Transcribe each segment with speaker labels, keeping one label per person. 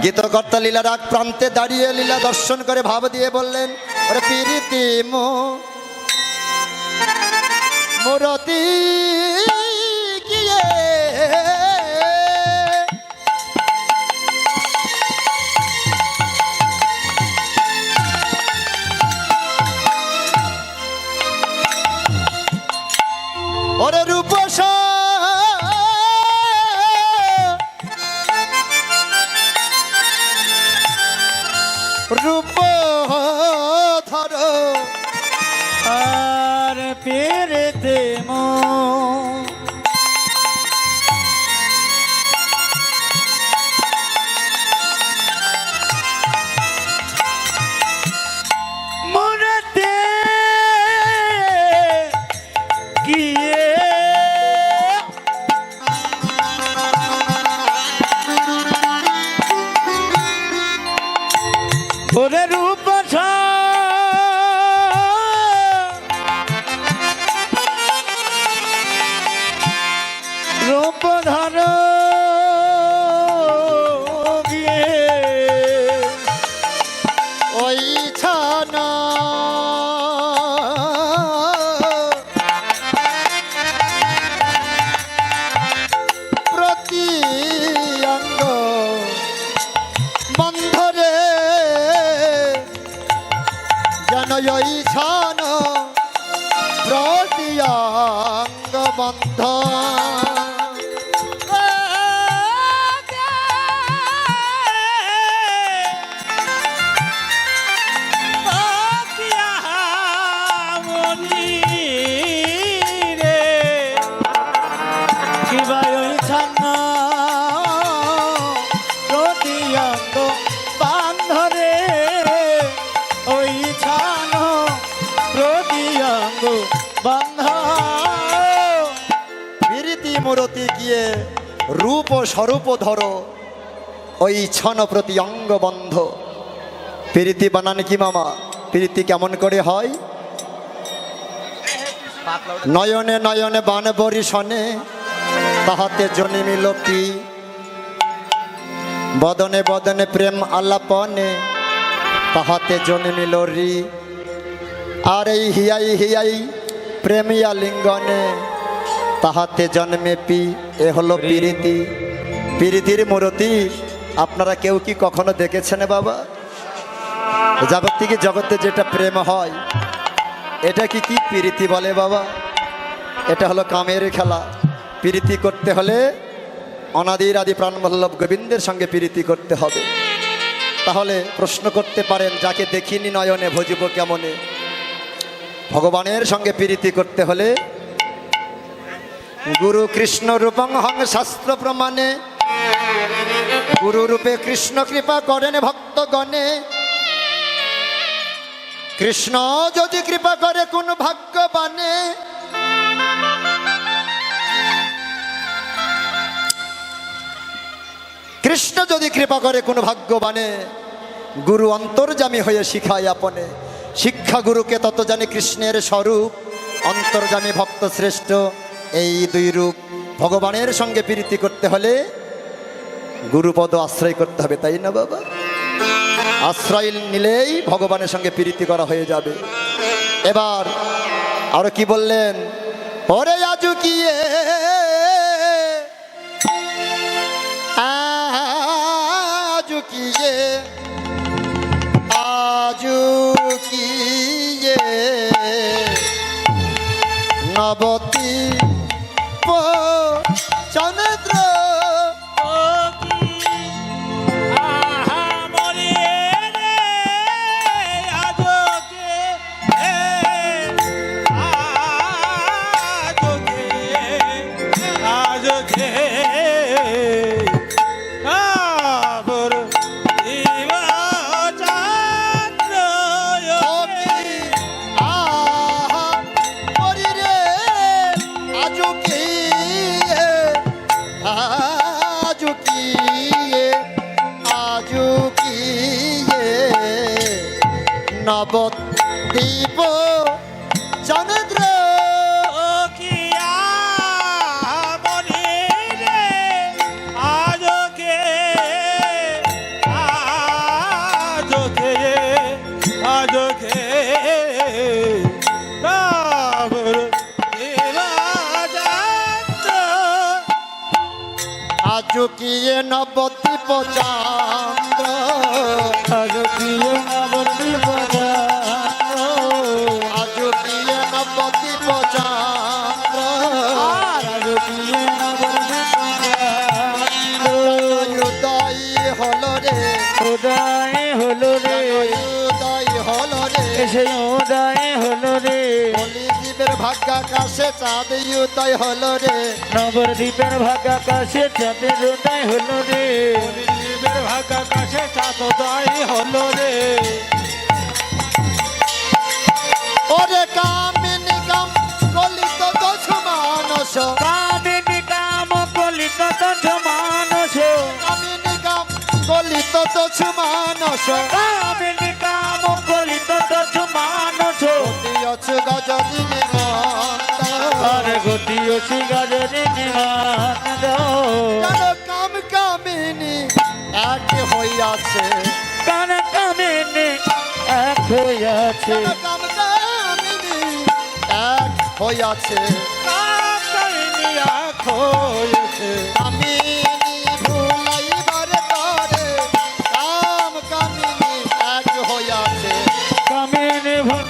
Speaker 1: গীতকর্তা লীলা রাগ প্রান্তে দাঁড়িয়ে লীলা দর্শন করে ভাব দিয়ে বললেন, ওরে প্রীতি মূরতি কিয়ে ওরে রূপস রূপ ধর
Speaker 2: আর পেরেতে মো মরতে গিয়ে ওরে রূপ রূপ ধর গিয়ে
Speaker 1: ওই ছানা প্রতি অঙ্গ বন্ধরে যেন ওই ছানা প্রতি অঙ্গ বন্ধ মূরতি গিয়ে রূপ স্বরূপ ধরো ওই ছন প্রতি অঙ্গ বন্ধ। প্রীতি বানান কি মামা? প্রীতি কেমন করে হয়? নয়নে নয়নে বান বরিশনে তাহাতে জন্মিল পি, বদনে বদনে প্রেম আলাপনে তাহাতে জন্মিল রি, আর এই হিয়াই হিয়াই প্রেমিয়া লিঙ্গনে তাহাতে জন্মে পি। এ হলো প্রীতি। প্রীতির মূরতি আপনারা কেউ কি কখনো দেখেছেন বাবা? জাগতিক জগতে যেটা প্রেম হয় এটা কি কি প্রীতি বলে বাবা? এটা হলো কামের খেলা। প্রীতি করতে হলে অনাদির আদি প্রাণবল্লভ গোবিন্দের সঙ্গে প্রীতি করতে হবে। তাহলে প্রশ্ন করতে পারেন, যাকে দেখিনি নয়নে ভজিব কেমনে? ভগবানের সঙ্গে প্রীতি করতে হলে গুরু কৃষ্ণ রূপং হং শাস্ত্র প্রমাণে, গুরু রূপে কৃষ্ণ কৃপা করেন ভক্তগণে। কৃষ্ণ যদি কৃপা করে কোন ভাগ্যবানে, কৃষ্ণ যদি কৃপা করে কোন ভাগ্যবানে, গুরু অন্তর্যামী হয়ে শিখায় আপনে। শিক্ষা গুরুকে তত জানে কৃষ্ণের স্বরূপ, অন্তর্যামী ভক্ত শ্রেষ্ঠ এই দুই রূপ। ভগবানের সঙ্গে প্রীতি করতে হলে গুরুপদ আশ্রয় করতে হবে, তাই না বাবা? আশ্রয় নিলেই ভগবানের সঙ্গে প্রীতি করা হয়ে যাবে। এবার আরো কি বললেন? ওরে আজুকিয়ে আজুকিয়ে আজুকিয়ে নবতী চন্দ্র নবদ্বীপ চন্দ্র আজুকিয়ে নবদ্বীপ চন্দ্র
Speaker 2: আজকিয়ে নবদ্বীপ
Speaker 1: আজুকিয়ে নবদ্বীপ চন্দ্র
Speaker 2: আজকিয়ে নবদ্বীপ
Speaker 1: উদয় হলো রে
Speaker 2: উদয় হলো রে
Speaker 1: উদয় হলো রে
Speaker 2: এসে উদয় হলো রে
Speaker 1: কলিজীবের ভাগ্যাকাশে চাঁদ উদয় হলো রে
Speaker 2: নবদ্বীপের ভাগ্যাকাশে চাঁদের উদয় হলো রে
Speaker 3: কলিযুগের ভাগ্যাকাশে চাঁদ উদয় হলো রে।
Speaker 1: ওরে কামিনী কাম কলিত দোষ মানস
Speaker 2: কামিনী কাম কলিত দোষ মানস
Speaker 1: কামিনী কাম কলিত দোষ মানস
Speaker 2: কামিনী কাম কলিত দোষ মানস
Speaker 1: দিয়ছু গজদিনী মন্দ
Speaker 2: আরে গতি অসি গাজরে নিমানন্দ
Speaker 1: যেন কাম কামিনী এক হইয়াছে
Speaker 2: কান কামিনী এক হইয়াছে
Speaker 1: যেন কাম কামিনী এক হইয়াছে
Speaker 2: কামিনী এক হইয়াছে
Speaker 1: কামিনী ভুলাইবার তরে কাম কামিনী এক হইয়াছে
Speaker 2: কামিনী ভুল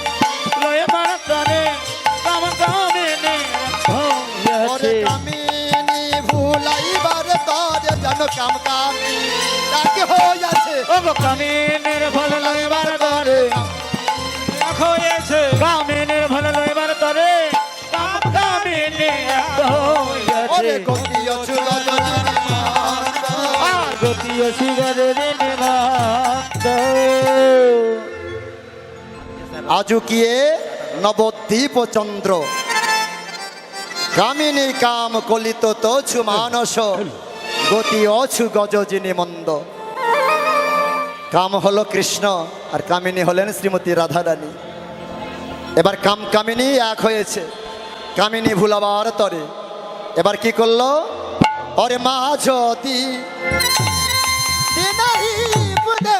Speaker 2: লয় মারতারে কাম কামিনী এক
Speaker 1: ওরে
Speaker 2: হইয়াছে
Speaker 1: কামিনী ভুলাইবার তরে যেন কাম কামিনী এক হইয়াছে
Speaker 2: ও গো কামিনীর ফল লইবার তরে
Speaker 3: এক হয়েছে
Speaker 2: কামিনীর ফল লইবার তরে কাম কামিনী এক হইয়াছে
Speaker 1: ওরে গতিয়ছু গজদিনী মন্দ
Speaker 2: গতি অসি গাজরে নিমানন্দ
Speaker 1: আজুকিয়ে নবদ্বীপ চন্দ্র কামিনী কাম কলিত তছু মানস গতি অছু গজজিনী মন্দ। কাম হলো কৃষ্ণ আর কামিনী হলেন শ্রীমতী রাধারানী। এবার কাম কামিনী এক হয়েছে, কামিনী ভুলাবার তরে এবার কি করলো, অরে মা যদি দিনাই বুদে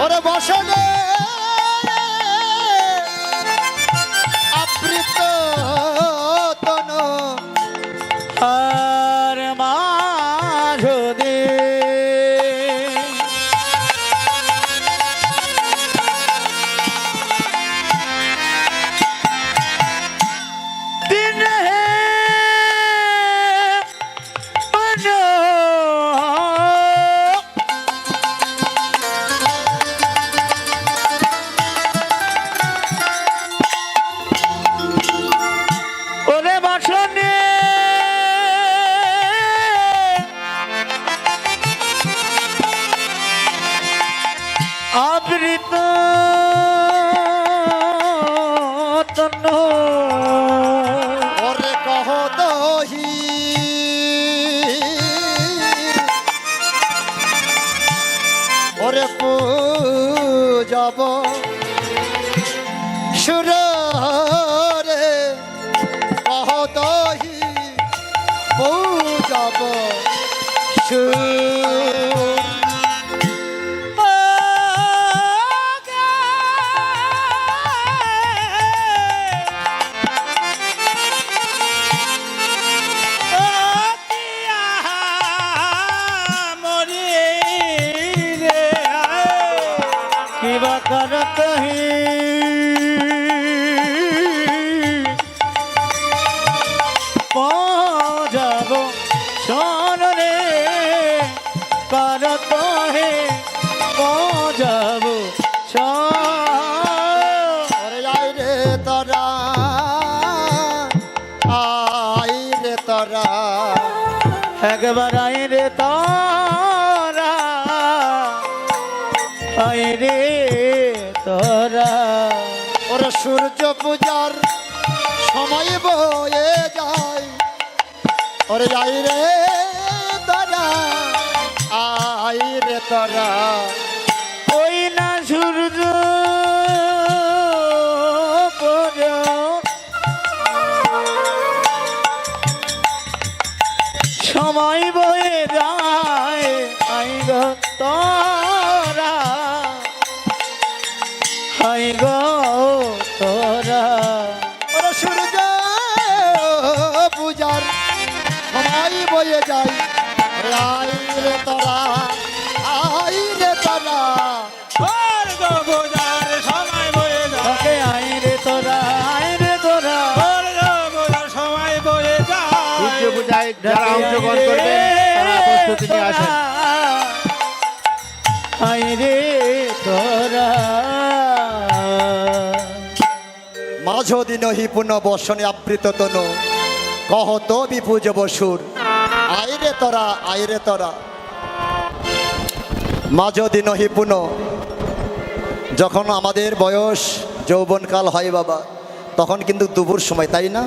Speaker 1: ওরে বসনে আবৃত তন
Speaker 2: আর মাঝদে দিন হে মনো ওরে বাসনে আবৃত তন
Speaker 1: ওরে কহ দহি ওরে পূজব সুর রে কহ দহি পূজব সুর
Speaker 2: কিবা করত হি যাব শোন রে করত হে যাব
Speaker 1: ওরে আই রে তোরা আই রে তোরা
Speaker 2: একবার আই রে তোরা আই রে তোরা
Speaker 1: ওরে সূর্য পূজার সময় বয়ে যায় ওরে আই রে তোরা আই রে তোরা
Speaker 2: ওই না সূর্য পূজ সময় বয়ে যায় আই গো তোরা আই গো তোরা প্রস্তুতি নিয়ে আসেন।
Speaker 3: আইরে তোরা
Speaker 1: মাঝদি নহি পুনঃ বসনে আবৃত তনু কহত বিপুজ বসুর আইরে তোরা আইরে তোরা। মাঝদি নহি পুনঃ যখন আমাদের বয়স যৌবনকাল হয় বাবা, তখন কিন্তু দুপুর সময়, তাই না?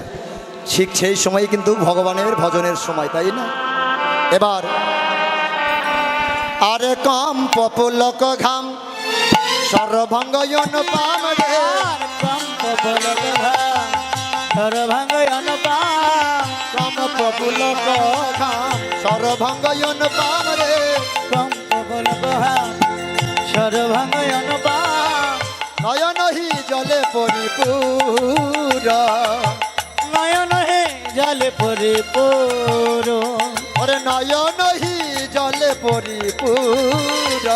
Speaker 1: ঠিক সেই সময় কিন্তু ভগবানের ভজনের সময়, তাই না? এবার আরে কম পপুলক ঘাম সর্বভঙ্গয়ন পাম রে,
Speaker 3: কম পপুলক ঘাম সর্বভঙ্গয়ন পাম,
Speaker 1: কম পপুলক ঘাম সর্বভঙ্গয়ন পাম রে,
Speaker 3: কম পপুলক ঘাম সর্বভঙ্গয়ন পাম,
Speaker 1: নয়নহি জলে পরিপূর,
Speaker 3: নয়ন হে জলে পরিপূর,
Speaker 1: ওরে নয়নহি জলে পরিপূর,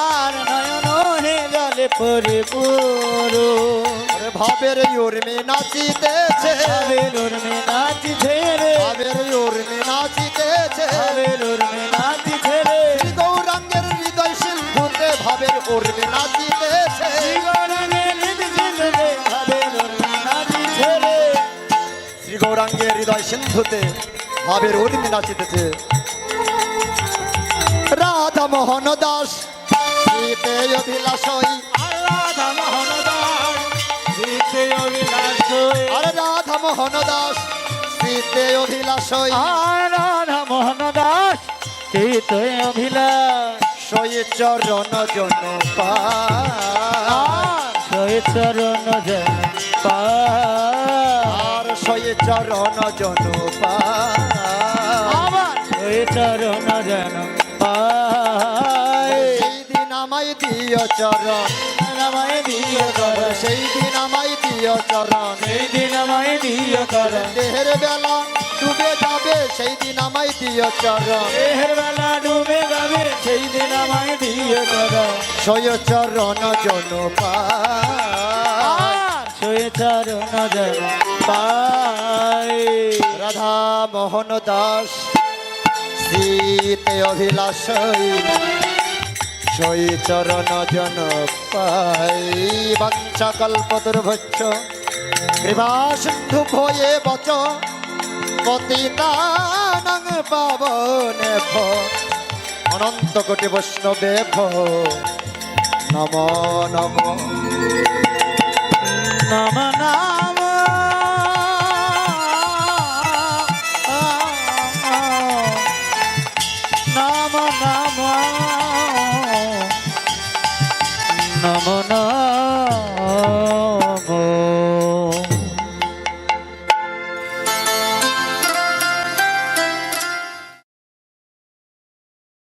Speaker 3: আর নয়ন হে জলে পরিপূর,
Speaker 1: ওরে ভাবের উর্মি নাচিতেছে,
Speaker 3: ভাবের উর্মি নাচিছে রে,
Speaker 1: ভাবের উর্মি নাচিতেছে,
Speaker 3: ভাবের উর্মি নাচিছে রে,
Speaker 1: শ্রী গৌরাঙ্গের হৃদয় সিন্ধুতে ভাবের উর্মি নাচিতেছে,
Speaker 3: গৌরাঙ্গের হৃদয় রে, ভাবের উর্মি নাচিছে রে,
Speaker 1: শ্রী গৌরাঙ্গের হৃদয় সিন্ধুতে ভাবের উর্মি নাচিতেছে। রাধা মোহন দাস শীতে অভিলাষই,
Speaker 3: রাধা মোহন দাস শীতে অভিলাষই,
Speaker 1: আরে রাধা মোহন দাস শীতে অভিলাষই,
Speaker 3: রাধা মোহন দাস শীতে অভিলাষ,
Speaker 1: সই চরণ জন
Speaker 3: সই চরণ যেন পায়,
Speaker 1: আর সই চরণ জন
Speaker 3: আমার সই চরণ যেন পায়,
Speaker 1: সেই দিন আমায় দিও চরণ,
Speaker 3: আমায় দিও কর,
Speaker 1: সেই দিন আমায় দিও চরণ,
Speaker 3: সেই দিন আমায় দিও কর,
Speaker 1: দেহের বেলা ডুবে যাবে সেই দিন আমায় দিও চরণ,
Speaker 3: দেহের বেলা ডুবে যাবে সেই দিন আমায় দিও কর,
Speaker 1: সই চরণ জন
Speaker 3: সই চরণ যেন পায়,
Speaker 1: রাধা মোহন দাস শীতে অভিলাষই, সই চরণ জন পাই, বাঞ্ছা কল্পতরুভ্যশ্চ কৃপা সিন্ধু ভয়ে বচ পতিতানাং পাবনেভ্য অনন্ত কোটি বৈষ্ণবেভ্য নমো নমো।
Speaker 3: নম নাম নাম নাম নম